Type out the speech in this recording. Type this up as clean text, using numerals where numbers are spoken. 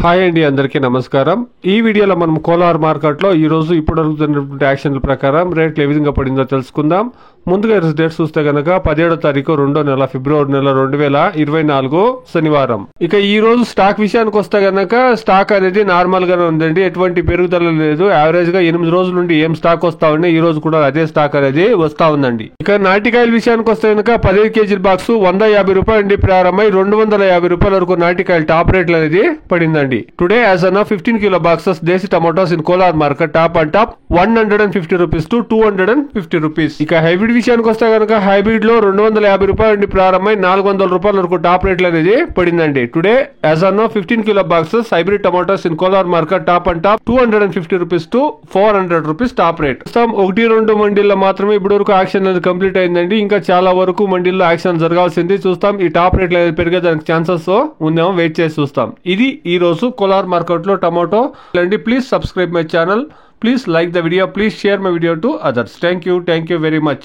Hi అండి, అందరికీ నమస్కారం. ఈ వీడియోలో మనం కోలార్ మార్కెట్లో ఈరోజు ఇప్పుడు జరుగుతున్నటువంటి యాక్షన్ల ప్రకారం రేట్లు ఏ విధంగా పడిందో తెలుసుకుందాం. ముందుగా డేట్ చూస్తే కనుక 17వ తారీఖు 2వ నెల ఫిబ్రవరి నెల 2024 శనివారం. ఇక ఈ రోజు స్టాక్ విషయానికి వస్తే కనుక స్టాక్ అనేది నార్మల్ గానే ఉందండి, ఎటువంటి పెరుగుదల లేదు. యావరేజ్ గా 8 రోజుల నుండి ఏం స్టాక్ వస్తా ఉన్నాయి, ఈ రోజు కూడా అదే స్టాక్ అనేది వస్తా ఉందండి. ఇక నాటికాయల విషయానికి వస్తే కనుక 15 కేజీల బాక్స్ 150 రూపాయల నుండి ప్రారంభమై 250 రూపాయల వరకు నాటికాయల టాప్ రేట్లు అనేది పడిందండి. Today as an 15 kilo boxes desi tomatoes in Kolar market top and top 150 rupees to 250 rupees. ఇక హైబ్రిడ్ విషయానికి వస్తే కనుక హైబ్రిడ్ లో 250 రూపాయల నుండి ప్రారంభమై 400 రూపాయల వరకు టాప్ రేట్లు అనేది పడిందండి. Today as an 15 kilo boxes hybrid tomatoes in Kolar market top and top 250 rupees to 400 rupees top rate. 1-2 మండీల్లో మాత్రమే ఇప్పటి వరకు యాక్షన్ అనేది కంప్లీట్ అయిందండి. ఇంకా చాలా వరకు మండీల్లో యాక్షన్ జరగాల్సింది. చూస్తాం ఈ టాప్ రేట్లు అనేది పెరిగేదానికి ఛాన్సెస్ ఉందేమో, వెయిట్ చేసి చూస్తాం. ఇది ఈ రోజు కోలార్ మార్కెట్ లో tomato. Please subscribe my channel, please like the video, please share my video to others. Thank you very much.